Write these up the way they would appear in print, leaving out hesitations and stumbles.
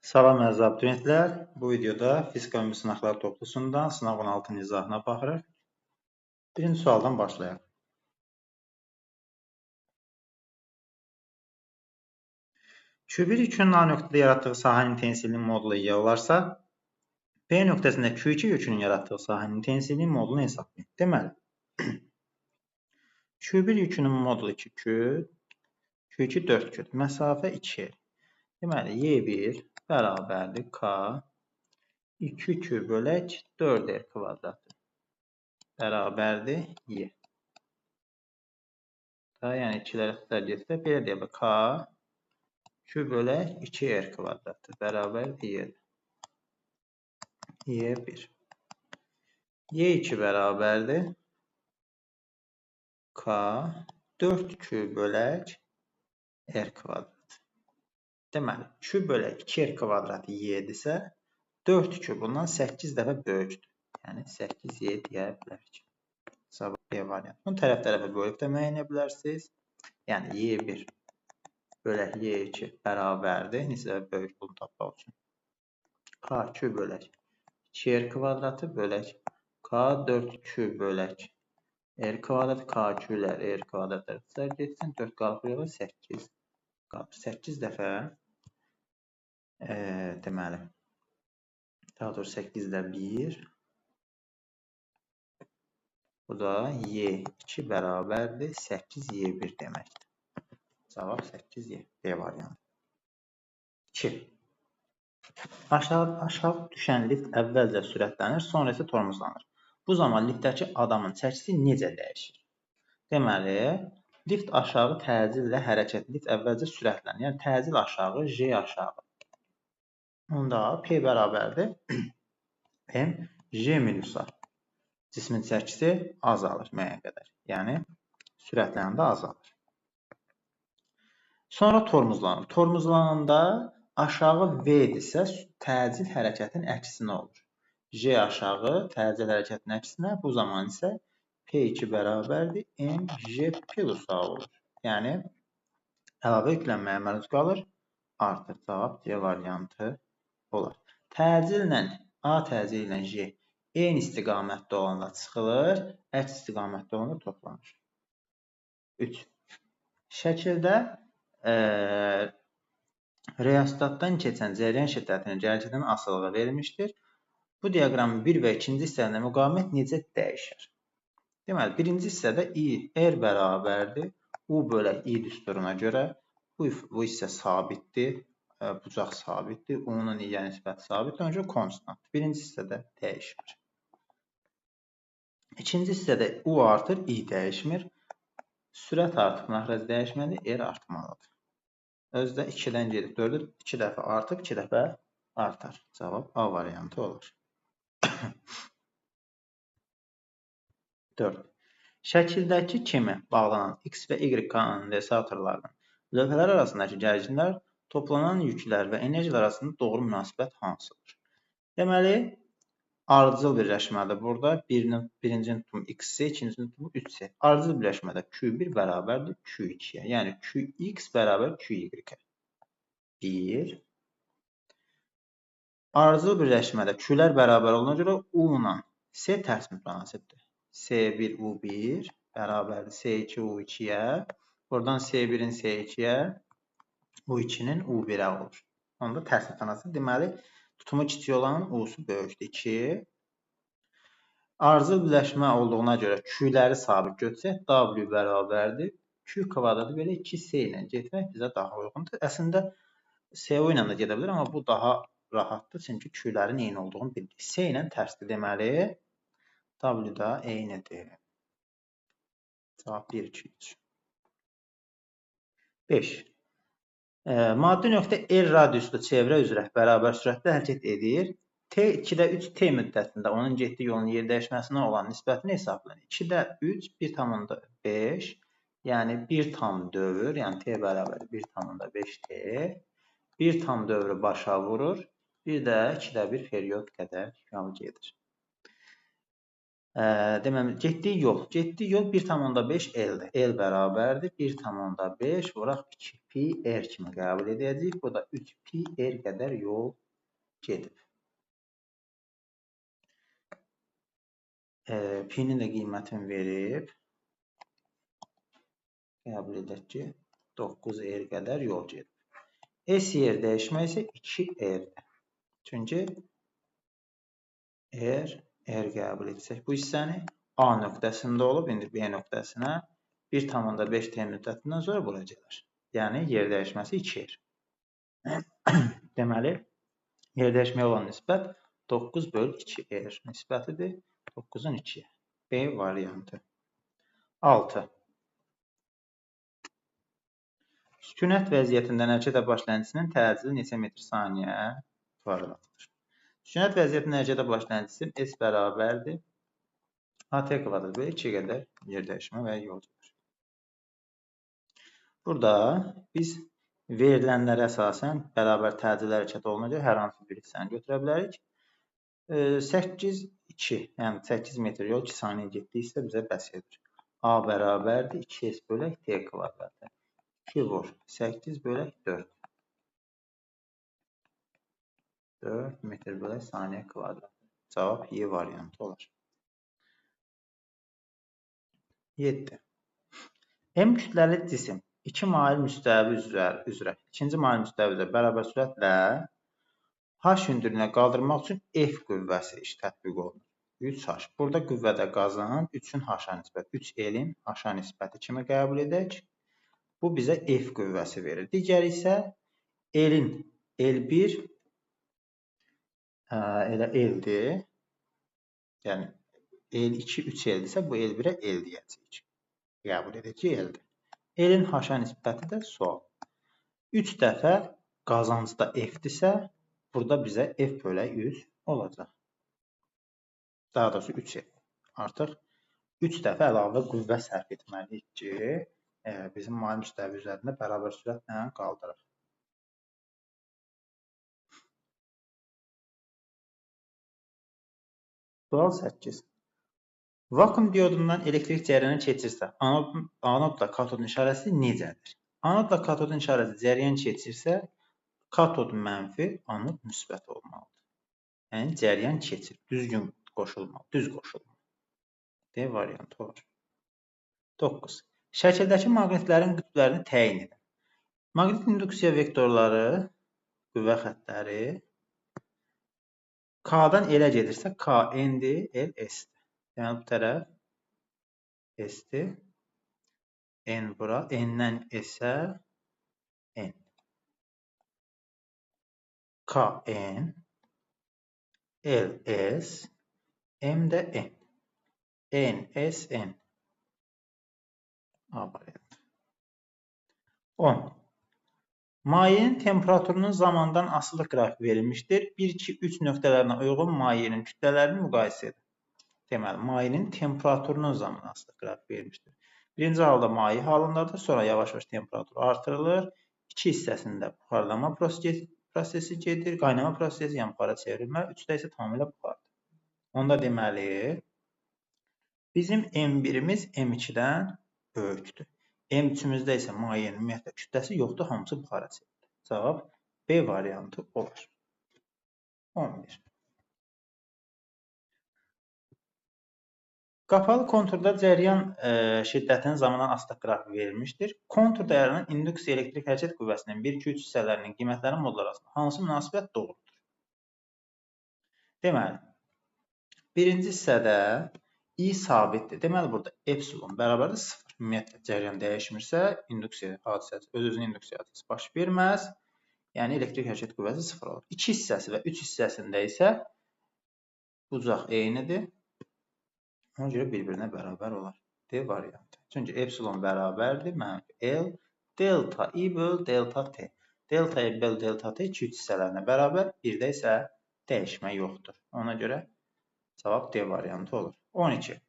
Salam əziz abituriyentlər. Bu videoda fizika ümumi sınaqlar toplusundan sınaq 16-nın izahına baxırıq. Birinci sualdan başlayaq. Q1 yükünün A nöqtədə yaratdığı sahənin tensivliyinin modulu Y olarsa, B nöqtəsində Q2 yükünün yaratdığı sahənin tensivliyinin modulunu hesablayın. Deməli, Q1 yükünün modulu 2Q, Q2 4Q. Məsafə 2. Deməli, Y1 bərabərdir K 2Q bölək 4R kvadratı bərabərdir Y. Yəni 2-lər ixtisar getsə, belə deyək, K Q bölək 2R kvadratı bərabərdir Y1. Y2 bərabərdir K 4Q bölək R kvadratı. Deməli, Q bölək 2R kvadratı Y-dirsə, 4Q bundan 8 dəfə böyükdür. Yəni 8Y deyə bilərik. Cavab B variantı. Bunu tərəf-tərəfə bölüb də müəyyən edə bilərsiniz. Yəni Y1 bölək Y2 bərabərdir. Neçə dəfə böyük bunu tapmaq üçün? KQ bölək 2R kvadratı bölək K 4Q bölək R kvadratı. KQ'lər R kvadratlar ixtisar getsin. 4 qalxır 8 qalır. 8 dəfə deməli, daha doğrusu 8 də 1. Bu da Y2 bərabərdir 8Y1 deməkdir. Cavab 8Y. B variantı. 2. Aşağı düşən lift əvvəlcə sürətlənir, sonra isə tormozlanır. Bu zaman liftdəki adamın çəkisi necə dəyişir? Deməli, lift aşağı təcillə hərəkət. Lift əvvəlcə sürətlənir. Yəni təcil aşağı, J aşağı. Onda P bərabərdir M J minus A. Cismin çəkisi azalır müəyyən qədər. Yəni sürətlənəndə azalır. Sonra tormozlanır. Tormozlananda aşağı V-dirsə təcil hərəkətin əksinə olur. J aşağı təcil hərəkətin əksinə. Bu zaman isə P2 bərabərdir M J plus A olur. Yəni əlavə yüklənməyə məruz qalır. Artır. Cavab C variantı olar. Təcillə A təcili ilə J eyni istiqamətdə olanda çıxılır, əks istiqamətdə olanda toplanır. 3. Şəkildə reostatdan keçən cəryan şiddətinin cərgədən asılılığı verilmişdir. Bu diaqramın 1 və 2-ci hissələrində müqavimət necə dəyişir? Deməli, birinci hissədə R bərabərdir U bölək I düsturuna görə bu hissə sabitdir. Bucaq sabitdir. U-nun I-yə nisbəti sabitdir. Ona görə konstantdır. Birinci hissədə dəyişmir. İkinci hissədə U artır, I dəyişmir. Sürət artıq, məxrəc dəyişməli, R artmalıdır. Özdə 2-dən gedib 4-ə 2 dəfə artıb, 2 dəfə artar. Cavab A variantı olur. 4. Şəkildəki kimi bağlanan X və Y kondensatorlarının lövhələr arasındakı gərginlər toplanan yüklər və energiyalar arasında doğru münasibət hansıdır? Deməli, ardıcıl birləşmədə burada birincinin tutumu X-i, ikincinin tutumu 3-i. Ardıcıl birləşmədə Q1 bərabərdir Q2-yə. Yəni Qx bərabər Qy-ə. 1. Ardıcıl birləşmədə Q'lər bərabər oluna görə U ilə S tərs mütənasibdir. S1 U1 bərabərdir S2 U2-yə. Buradan S1-in S2-yə, U2-nin U1-ə olur. Onda tərs mütənasib. Deməli, tutumu kiçik olan U-su böyükdür 2. Ardıcıl birləşmə olduğuna görə Q'ləri sabit götürsək, W bərabərdir Q kvadratı belə 2S ilə getmək bizə daha uyğundur. Əslində, SO ilə də gedə bilər, amma bu daha rahatdır. Çünki Q'lərin eyni olduğunu bilirik. S ilə tərsdir. Deməli, W da eynidir. Cavab 1, 2, 3. 5. Maddi nöqtə R radiuslu çevrə üzrə bərabər sürətlə hərəkət edir. T2-də 3T müddətində onun getdiyi yolun yer dəyişməsinə olan nisbətini hesablayın. 2-də 3, 1,5, yəni 1 tam dövr, yəni T bərabər 1,5T. 1 tam dövrü başa vurur, bir də 2-də 1 period qədər yol gedir. Deməli, getdiyi yol. Getdiyi yol 1,5 L-dir. L bərabərdir. 1,5 vuraq 2pi R kimi qəbul edəcəyik. Bu da 3pi R qədər yol gedib. P-nin də qiymətini verib. Qəbul edək ki, 9R qədər yol gedib. S yer dəyişmək isə 2R-dir. Çünki R qəbul etsək bu hissəni A nöqtəsində olub, indi B nöqtəsinə 1,5 T müddətindən sonra vuracaqlar. Yəni, yer dəyişməsi 2R. Deməli, yer dəyişməyə olan nisbət 9/2R nisbətidir. 9-un 2-yə. B variantı. 6. Sükunət vəziyyətində hərəkətə başlanğıcının təcili neçə metr saniyə kvadratdır? Sükunət vəziyyətində hərəkətə başlanğıcısı S bərabərdir. AT kvadrat və 2 qədər yer dəyişmə və yol gedir. Burada biz verilənlərə əsasən bərabər təcili hərəkət olunacaq hər hansı bir hissəni götürə bilərik. 8-2, yəni 8 metr yol 2 saniyə getdiysə bizə bəs edir. A bərabərdir 2S bölək T kvadratı. 2 vur 8 bölək 4. 4 metr bölək saniyə kvadratı. Cavab Y variantı olar. 7. M kütləli cisim 2 mail müstəvi üzrə, ikinci mail müstəvi üzrə bərabər sürətlə H hündürlüyünə qaldırmaq üçün F qüvvəsi tətbiq olunur. 3H. Burada qüvvədə qazanın 3-ün H-a nisbət. 3L-in H-a nisbəti kimi qəbul edək. Bu bizə F qüvvəsi verir. Digəri isə L-in L1 elə L-dir. Yəni L2 3L-dirsə bu L1-ə L deyəcəyik. Qəbul edək ki, L-dir. L-in H-a nisbəti də sual. 3 dəfə qazancda F-dirsə, burada bizə F bölək 100 olacaq. Daha doğrusu 3F. Artıq 3 dəfə əlavə qüvvə sərf etməliyik ki, bizim mail müstəvi üzərində bərabər sürətlə qaldırır. Sual 8. Vakuum diodundan elektrik cəryanı keçirsə, anodla katodun işarəsi necədir? Anodla katodun işarəsi cəryan keçirsə, katod mənfi, anod müsbət olmalıdır. Yəni, cəryan keçir, düzgün qoşulmalı, düz qoşulmalı. D variantı olur. 9. Şəkildəki maqnitlərin qütblərini təyin edin. Maqnit induksiya vektorları, qüvvə xəttləri K-dan L-ə gedirsə, K N-dir, L S-dir. Yəni, bu tərəf S-dir. N bura, N-dən S-ə N. K N, L S, M də N. N S N. A variantı. 10. Mayenin temperaturunun zamandan asılı qrafik verilmişdir. 1, 2, 3 nöqtələrinə uyğun mayenin kütlələrini müqayisə edin. Deməli, mayenin temperaturunun zamandan asılı qrafik verilmişdir. Birinci halda maye halındadır, sonra yavaş-yavaş temperatur artırılır. 2 hissəsində buxarlama prosesi gedir, qaynama prosesi, yəni buxara çevrilmə, 3-də isə tamamilə buxardır. Onda deməli, bizim M1-imiz M2-dən böyükdür. M3-ümüzdə isə mayenin ümumiyyətlə kütləsi yoxdur, hamısı buxara çevrilir. Cavab B variantı olur. 11. Qapalı konturda cəryan şiddətinin zamandan asılı qrafik verilmişdir. Konturda yaranan induksiya elektrik hərəkət qüvvəsinin 1, 2, 3 hissələrinin qiymətləri modlar arasında hansı münasibət doğrudur? Deməli, birinci hissədə I sabitdir. Deməli, burada epsilon bərabərdir 0. Ümumiyyətlə, cəryan dəyişmirsə, induksiya hadisəsi, öz-özünə induksiya hadisəsi baş verməz. Yəni, elektrik hərəkət qüvvəsi 0 olur. 2 hissəsi və 3 hissəsində isə bucaq eynidir. Ona görə bir-birinə bərabər olar. D variantı. Çünki epsilon bərabərdir, mənfi L, delta I böl delta T. Delta I böl delta T 2-3 hissələrinə bərabər, birdə isə dəyişmə yoxdur. Ona görə cavab D variantı olur. 12.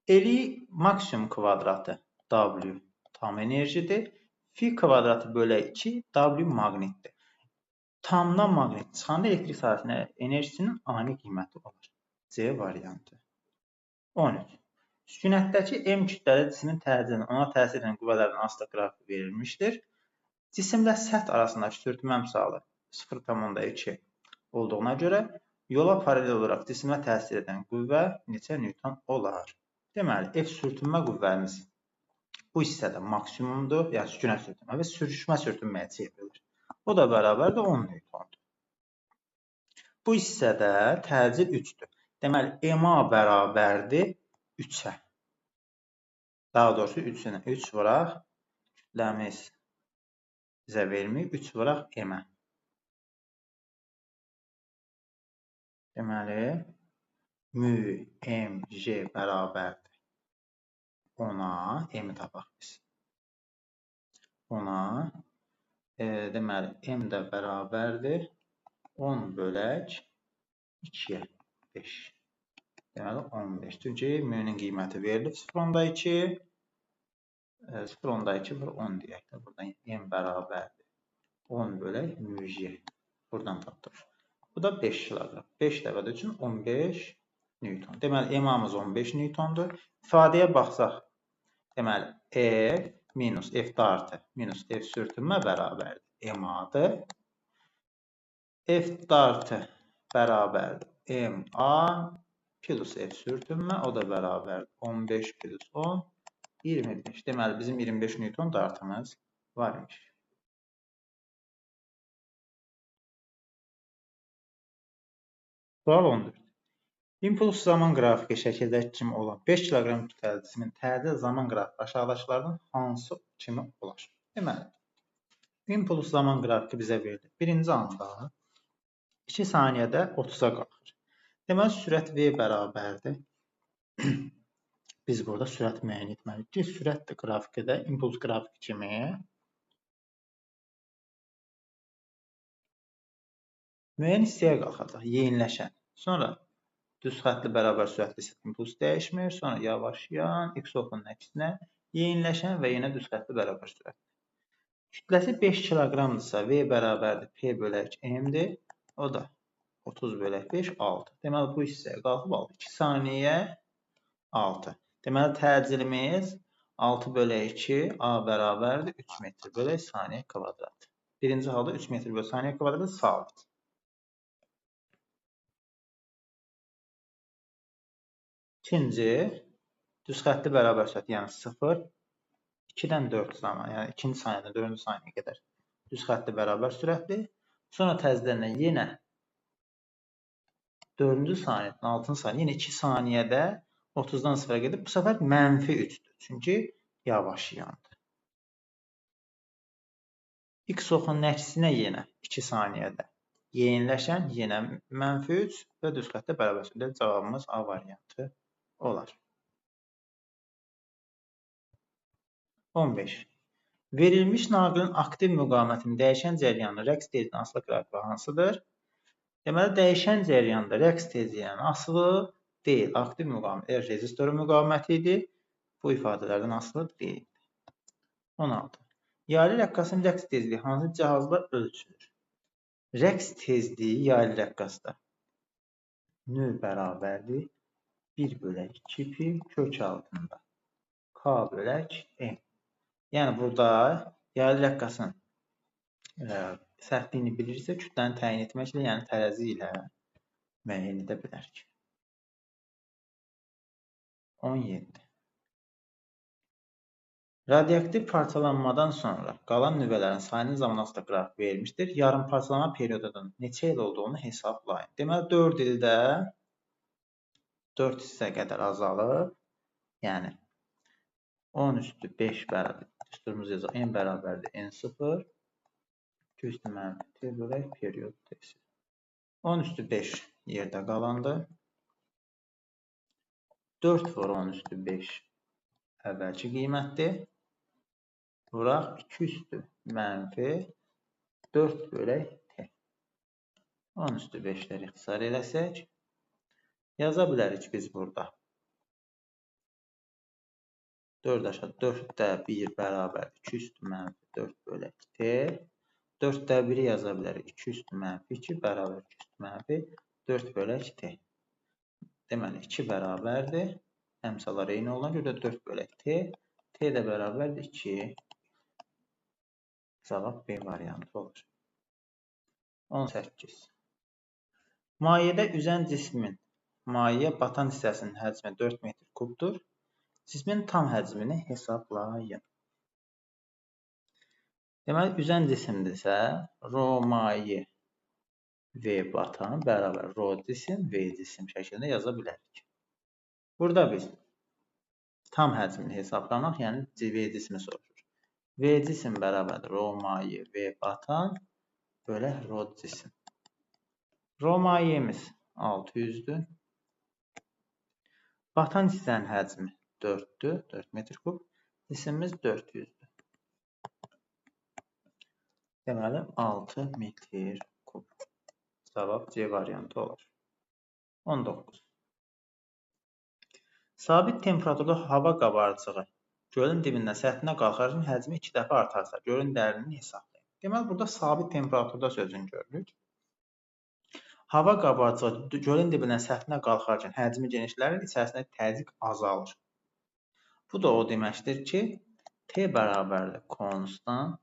Eli maksimum kvadratı W tam enerjidir. Fi kvadratı bölək 2 W maqnitdir. Tamdan maqnit çıxanda elektrik sahəsində enerjisinin ani qiyməti olur. C variantı. 13. Sükunətdəki M kütləli cismin təcilinin ona təsir edən qüvvələrin asılı qrafiqi verilmişdir. Cisimlə səth arasındakı sürtünmə misalı 0,2 olduğuna görə yola paralel olaraq cisimə təsir edən qüvvə neçə newton olar? Deməli, F sürtünmə qüvvəmiz bu hissədə maksimumdur, yəni sükunət sürtünmə və sürüşmə sürtünməyə çevrilir. O da bərabərdir 10 newtondur. Bu hissədə təcil 3'dür. Deməli, MA bərabərdir 3'ə. Daha doğrusu 3'ünə 3 vuraq, kütləmiz bizə verməyib, 3 vuraq M-ə. Deməli, mu mg bərabərdir 10'a, M-i tapaq biz. 10'a, deməli, M də bərabərdir 10 bölək 2'yə 5. Deməli, 15. Çünki mu-nun qiyməti verilib 0,2. 0,2 vur 10 deyək də. Buradan M bərabərdir 10 bölək mg. Buradan tapdıq. Bu da 5 kiloqram. 5 dəfədə üçün 15 newton. Deməli, MA-mız 15 newtondur. İfadəyə baxsaq, deməli, F minus F dartı minus F sürtünmə bərabərdir MA-dır. F dartı bərabərdir MA plus F sürtünmə, o da bərabərdir 15 plus 10, 25. Deməli, bizim 25 newton dartımız var imiş. Sual 14. İmpuls zaman qrafiki şəkildəki kimi olan 5 kiloqram kütləli cismin təcil zaman qrafiki aşağıdakılardan hansı kimi olar? Deməli, impuls zaman qrafiki bizə verilir. Birinci anda 2 saniyədə 30'a qalxır. Deməli, sürət V bərabərdir. Biz burada sürət müəyyən etməliyik ki, sürət qrafiki də impuls qrafiki kimi müəyyən hissəyə qalxacaq, yeyinləşən. Sonra düz xəttli bərabər sürətli isə impuls dəyişmir. Sonra yavaşlayan, x oxunun əksinə yeyinləşən və yenə düz xəttli bərabər sürətli. Kütləsi 5 kiloqramdırsa V bərabərdir P bölək M-dir. O da 30 bölək 5, 6. Deməli, bu hissəyə qalxıb 6. 2 saniyə 6. Deməli, təcilimiz 6 bölək 2, A bərabərdir 3 metr bölək saniyə kvadrat. Birinci halda 3 metr bölək saniyə kvadratı sabit. İkinci, düz xəttli bərabər sürət, yəni 0, 2-dən 4 zaman, yəni 2-ci saniyədən 4-cü saniyəyə qədər düz xəttli bərabər sürətli. Sonra təzədən yenə 4-cü saniyədən 6-cı saniyə, yenə 2 saniyədə 30-dan 0-a gedib, bu səfər -3'dür. Çünki yavaşlayandır. X oxunun əksinə yenə 2 saniyədə yeyinləşən yenə -3 və düz xəttli bərabər sürətli. Cavabımız A variantı olar. 15. Verilmiş naqilin aktiv müqamətinin dəyişən cəryanı rəqs tezliyinin asılı qrafiki hansıdır? Deməli, dəyişən cəryanda rəqs tezliyinin asılı deyil. Aktiv müqamət rezistorun müqaməti idi. Bu ifadələrdən asılı deyil. 16. Yaylı rəqqasın rəqs tezliyi hansı cihazla ölçülür? Rəqs tezliyi yaylı rəqqasda növ bərabərdir 1 bölək 2 pi kök altında K bölək M. Yəni, burada yaylı rəqqasın sərtliyini bilirsə, kütləni təyin etməklə, yəni tərəzi ilə müəyyən edə bilərik. 17. Radioaktiv parçalanmadan sonra qalan nüvələrin sayının zaman asılı qrafiki verilmişdir. Yarım parçalama periyodunun neçə il olduğunu hesablayın. Deməli, 4 ildə 4 hissə qədər azalıb. Yəni, 10⁵ bərabər. Düsturumuz yazaq. N bərabərdir N0. 2 üstü mənfi T bölək periyod T. 10⁵ yerdə qalandı. 4 vur 10⁵ əvvəlki qiymətdir. Vuraq 2 üstü mənfi 4 bölək T. 10⁵ ixtisar eləsək, yaza bilərik biz burada. 4 aşağı 4-də 1 bərabərdir 2 üstü mənfi 4 bölək T. 4-də 1-i yaza bilərik. 2 üstü mənfi 2 bərabər 2 üstü mənfi 4 bölək T. Deməli 2 bərabərdir. Əmsalar eyni olan görə 4 bölək t. T də bərabərdir 2. Cavab B variantı olur. 18. Mayedə üzən cismin mayeyə batan hissəsinin həcmi 4 metr kubdur. Cismin tam həcmini hesablayın. Deməli, üzən cisimdirsə, rho maye V batan bərabər rho cisim V cisim şəklində yaza bilərik. Burada biz tam həcmini hesablamaq, yəni V cismi soruşur. V cisim bərabərdir rho maye V batan bölə rho cisim. Rho mayemiz 600-dür. Batan hissənin həcmi 4-dür, 4 metr kub. Cisimimiz 400-dür. Deməli, 6 metr kub. Cavab C variantı olur. 19. Sabit temperaturda hava qabarcığı gölün dibindən səthinə qalxarkən həcmi 2 dəfə artarsa, gölün dərinliyini hesablayın. Deməli, burada sabit temperaturda sözünü görürük. Hava qabarcığı gölün dibindən səthinə qalxarkən həcmi genişlənir, içərisindəki təzyiq azalır. Bu da o deməkdir ki, T bərabərdir konstant,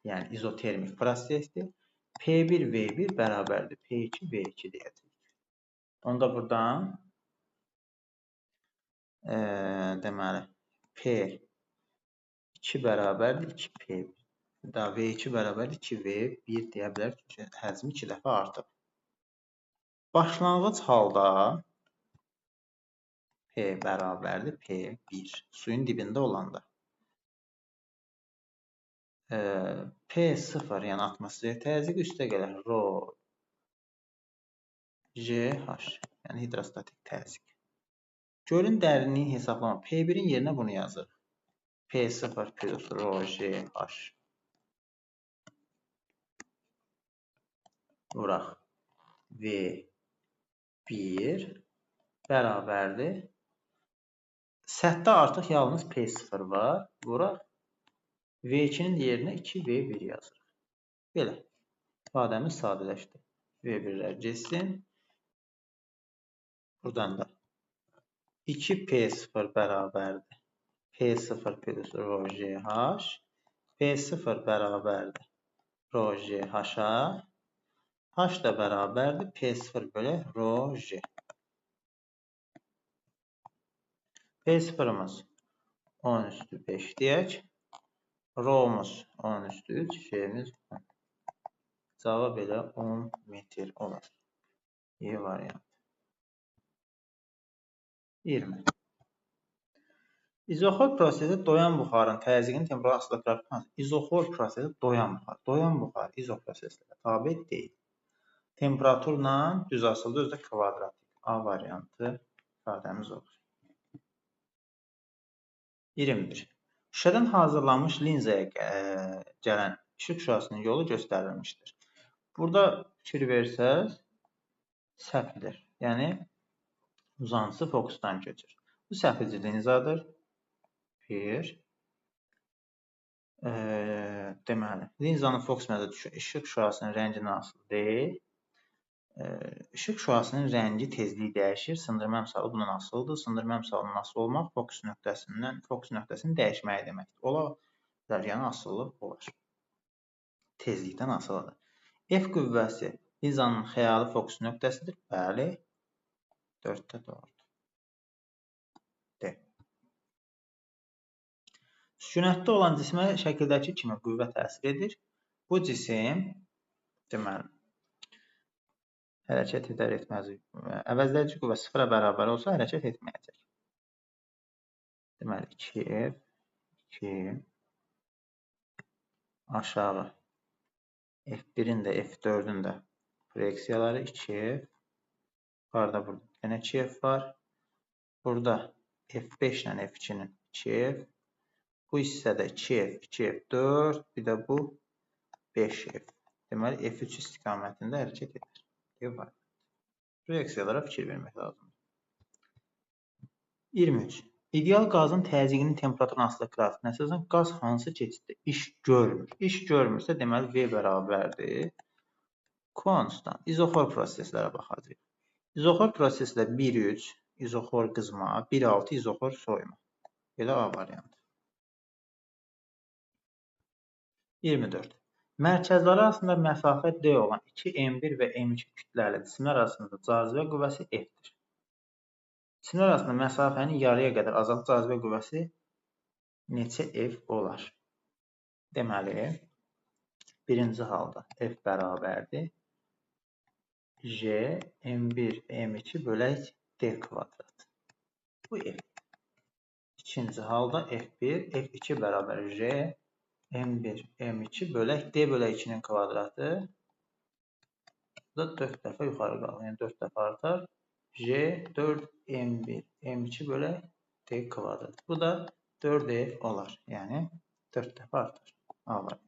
yəni izotermik prosesdir. P1 V1 bərabərdir P2 V2 deyəcək. Onda buradan deməli P2 bərabərdir 2P1. Daha V2 bərabərdir 2V1 deyə bilərik ki, həcmi 2 dəfə artıb. Başlanğıc halda P bərabərdir P1. Suyun dibində olanda. P0, yəni atmosfer təzyiqi üstə gəlir rho GH, yəni hidrostatik təzyiq. Gölün dərinliyini hesablamaq. P1-in yerinə bunu yazırıq. P0 plus rho GH. Vuraq. V1 bərabərdir. Səthdə artıq yalnız P0 var. Vuraq. V2-nin yerinə 2V1 yazırıq. Belə. İfadəmiz sadələşdi. V1-lər geçsin. Buradan da 2P0 bərabərdir. P0 plus rho GH. P0 bərabərdir rho GH-a. H da bərabərdir P0 bölü rho G. P0'ımız 10 üstü 5 deyək. Rho'muz 10 üstü 3, G'miz 10. Cavab elə 10 metr olar. E variantı. 20. İzoxor prosesi doyan buxarın təzyiqinin temperaturasıyla qrafikası. İzoxor prosesi doyan buxar. Doyan buxar izoproseslərə tabe deyil. Temperaturla düz asıldı, özü də kvadratik. A variantı ifadəmiz olur. 21. Şüşədən hazırlanmış linzaya gələn işıq şüasının yolu göstərilmişdir. Burada fikir versəz, səhvdir. Yəni, uzantısı fokusdan keçir. Bu səhvci linzadır. 1. Deməli, linzanın fokus mədə düşür. İşıq şüasının rənginə asılı deyil. İşıq şüasının rəngi tezliyi dəyişir. Sındırma əmsalı bundan asılıdır. Sındırma əmsalının asılı olmaq fokus nöqtəsinin dəyişməyi deməkdir. Ola bilər, yəni asılılıq olar. Tezlikdən asılıdır. F qüvvəsi linzanın xəyali fokus nöqtəsidir. Bəli. 4-də doğrudur. D. Sükunətdə olan cismə şəkildəki kimi qüvvə təsir edir. Bu cisim, deməli, hərəkət edər etməz. Əvəzləyici qüvvə 0-a bərabər olsa hərəkət etməyəcək. Deməli 2F, 2 aşağı F1-in də F4-ün də proyeksiyaları 2F. Yuxarıda burada yenə 2F var. Burada F5 ilə F2-nin 2F. Bu hissədə 2F, 2F, 4. Bir də bu 5F. Deməli F3 istiqamətində hərəkət edir. Var. Reaksiyalara fikir vermək lazımdır. 23. İdeal qazın təzyiqinin temperaturuna asılı qrafikinə əsasən qaz hansı keçiddə iş görmür? İş görmürsə, deməli V bərabərdir. Konstant. İzoxor proseslərə baxacaq. İzoxor proseslə 1-3 izoxor qızma, 1,6 izoxor soyma. Belə A variantı. 24. Mərkəzləri arasında məsafə D olan 2 M1 və M2 kütləli cisimlər arasında cazibə qüvvəsi F-dir. Cisimlər arasında məsafənin yarıya qədər azalan cazibə qüvvəsi neçə F olar? Deməli, birinci halda F bərabərdir J M1 M2 bölək D kvadrat. Bu F. İkinci halda F1 F2 bərabər J M1 M2 bölək D bölək 2'nin kvadratı. Bu da 4 dəfə yuxarı qalır. Yəni 4 dəfə artar. J 4 M1 M2 bölək D kvadrat. Bu da 4F olar. Yəni 4 dəfə artar. A var.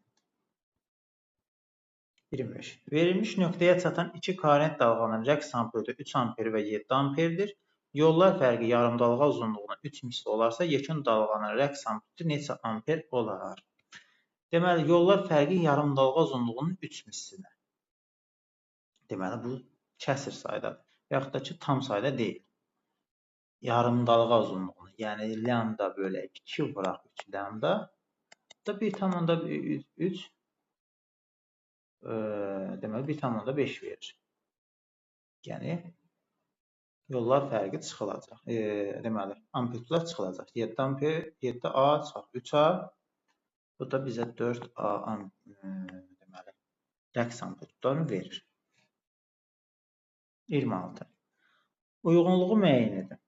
25. Verilmiş nöqtəyə çatan 2 koordinat dalğaların rəqs amplitudu 3 amper və 7 amperdir. Yollar fərqi yarımdalğa uzunluğuna 3 misli olarsa, yekun dalğanın rəqs amplitudu neçə amper olar? Deməli, yollar fərqi yarımdalğa uzunluğunun 3 mislinə. Deməli, bu kəsr saydadır. Və yaxud da ki, tam sayda deyil. Yarımdalğa uzunluğunu, yəni lambda bölək 2 vuraq 3 lambda da 1,3 deməli 1,5 verir. Yəni yollar fərqi çıxılacaq. Deməli, amplitudlar çıxılacaq. 7 amper, 7A çıxaq 3A. Bu da bizə 4A deməli rəqs amplitudlarını verir. 26. Uyğunluğu müəyyən edin.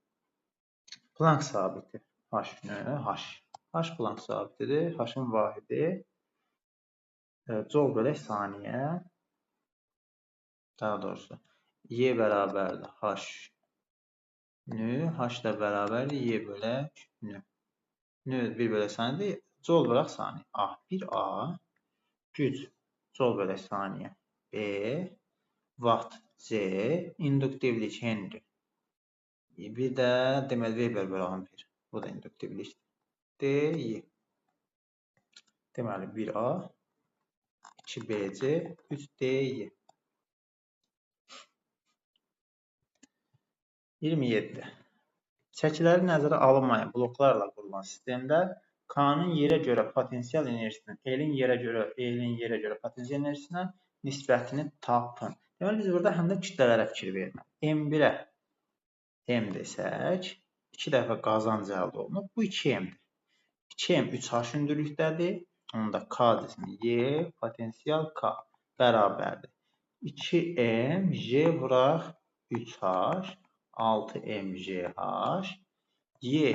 Planck sabiti H. H Planck sabitidir. H-ın vahidi Joule bölək saniyə. Daha doğrusu Y bərabərdir H nü. H da bərabərdir Y bölək nü. Nü 1 bölək saniyə. Joule bölək saniyə. A. 1A güc Joule bölək saniyə. B. Watt C. İnduktivlik Henry. Bir də deməli Weber bölək amper. Bu da induktivlikdir. D. Y. Deməli 1A 2BC 3DY. 27. Çəkiləri nəzərə alınmayan bloklarla qurulan sistemdə K-nın yerə görə potensial enerjisinin L-in yerə görə potensial enerjisinə nisbətini tapın. Deməli, biz burada həm də kütlələrə fikir verməliyik. M1-ə M desək, 2 dəfə qazanc əldə olunur. Bu 2M-dir. 2M 3H hündürlükdədir. Onda K cismi Y, potensial K bərabərdir. 2M J vuraq 3H 6MJH Y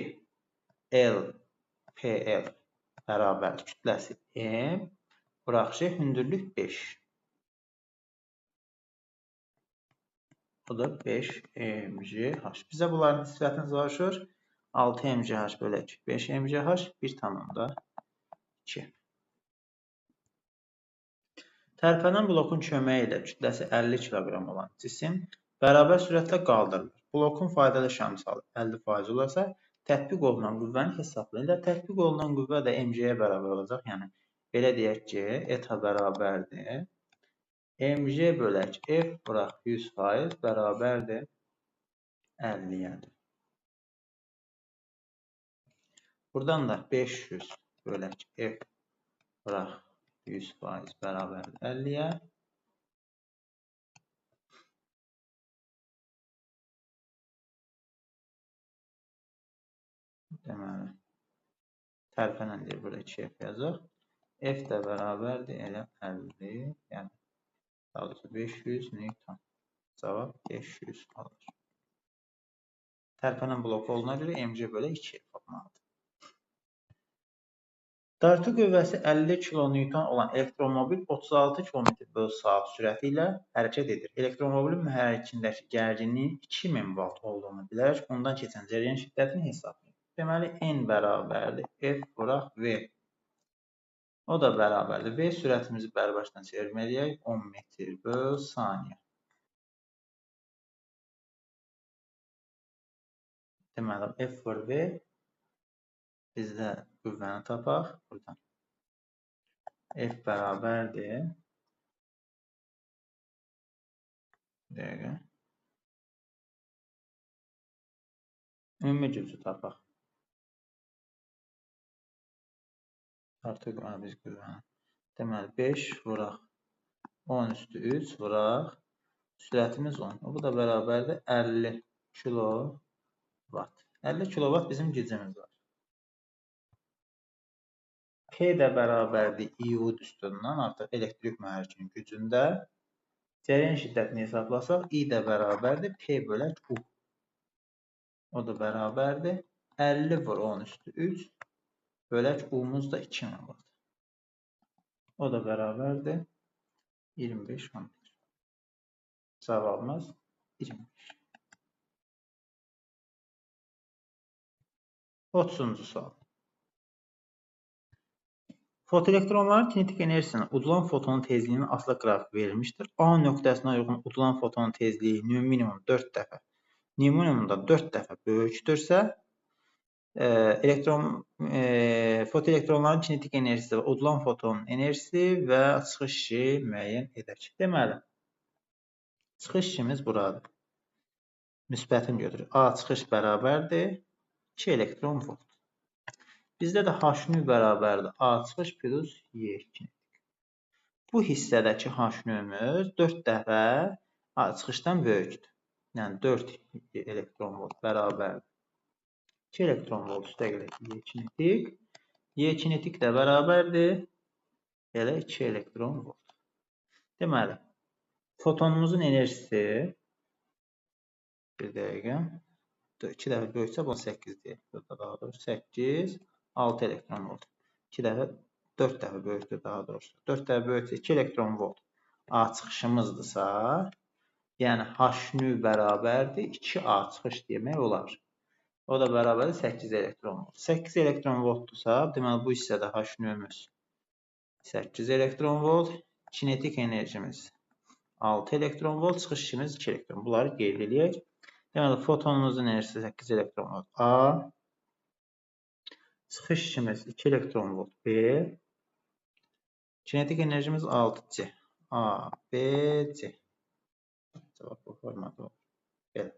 L PL bərabər kütləsi M vuraq J hündürlük 5. Bu da 5MJH. Bizə bunların nisbətini soruşur. 6MJH bölək 5MJH 1,2. Tərpənən blokun köməyi ilə kütləsi 50 kiloqram olan cisim bərabər sürətlə qaldırılır. Blokun faydalı şamsalı 50% olarsa, tətbiq olunan qüvvəni hesablayın. Tətbiq olunan qüvvə də MJ-yə bərabər olacaq. Yəni, belə deyək ki, eta bərabərdir. MJ bölək F vuraq 100% bərabərdir 50-yədir. Buradan da 500 bölək F vuraq 100% bərabərdir 50-yə. Deməli, tərpənən deyir, burada 2F yazaq. F də bərabərdir elə 50, yəni daha doğrusu 500 Newton. Cavab 500 alır. Tərpənən blok olduğuna görə MJ bölək 2F olmalıdır. Dartı qüvvəsi 50 kN olan elektromobil 36 km/saat sürəti ilə hərəkət edir. Elektromobilin mühərrikindəki gərginliyin 2000 volt olduğunu bilərək, ondan keçən cərəyan şiddətini hesablayın. Deməli, N bərabərdir F vuraq V. O da bərabərdir. V sürətimizi bərbaşdan çevirməliyək. 10 metr/saniyə. Deməli, F vur V. Bizdə qüvvəni tapaq. Buradan. F bərabərdir. Bir dəqiqə. Ümumi gücü tapaq. Artıq biz görürəm. Deməli 5 vuraq 10 üstü 3 vuraq. Sürətimiz 10. Bu da bərabərdir 50 kilovat. 50 kilovat bizim gücümüz var. P də bərabərdir iud üstündən artıq elektrik mühərrikinin gücündə. Cərəyan şiddətini hesablasaq, I də bərabərdir P bölək U. O da bərabərdir 50 vur 10 üstü 3 bölək U-muz da 2000 var. O da bərabərdir 25 amper. Cavabımız 25. 30-cu sual. Fotoelektronların kinetik enerjisinin udulan fotonun tezliyinin asılı qrafiki verilmişdir. A nöqtəsinə uyğun udulan fotonun tezliyi minimum 4 dəfə, minimumda 4 dəfə böyükdürsə, fotoelektronların kinetik enerjisi və udulan fotonun enerjisi və çıxış işi müəyyən edək. Deməli, çıxış işimiz buradır. Müsbətin götürür. A çıxış bərabərdir 2 elektron volt. Bizdə də H-nü bərabərdir A çıxış plus Y2. Bu hissədəki H-nümüz 4 dəfə A çıxışdan böyükdür. Yəni 4 elektron volt bərabərdir 2 elektron volt üstəgəl Y-kinetik. Y-kinetik də bərabərdir elə 2 elektron volt. Deməli, fotonumuzun enerjisi bir dəqiqə 2 dəfə böyüksə bu 8 deyək. Daha doğrusu 8 6 elektron volt. 2 dəfə 4 dəfə böyükdür daha doğrusu. 4 dəfə böyüksə 2 elektron volt A çıxışımızdırsa, yəni H-nü bərabərdir 2A çıxış demək olar. O da bərabərdir 8 elektron volt. 8 elektron voltdursa, deməli bu hissədə H-nümüz 8 elektron volt, kinetik enerjimiz 6 elektron volt, çıxış işimiz 2 elektron. Bunları qeyd edək. Deməli fotonumuzun enerjisi 8 elektron volt A, çıxış işimiz 2 elektron volt B, kinetik enerjimiz 6C. A, B, C. Cavab bu formada olur. Belə.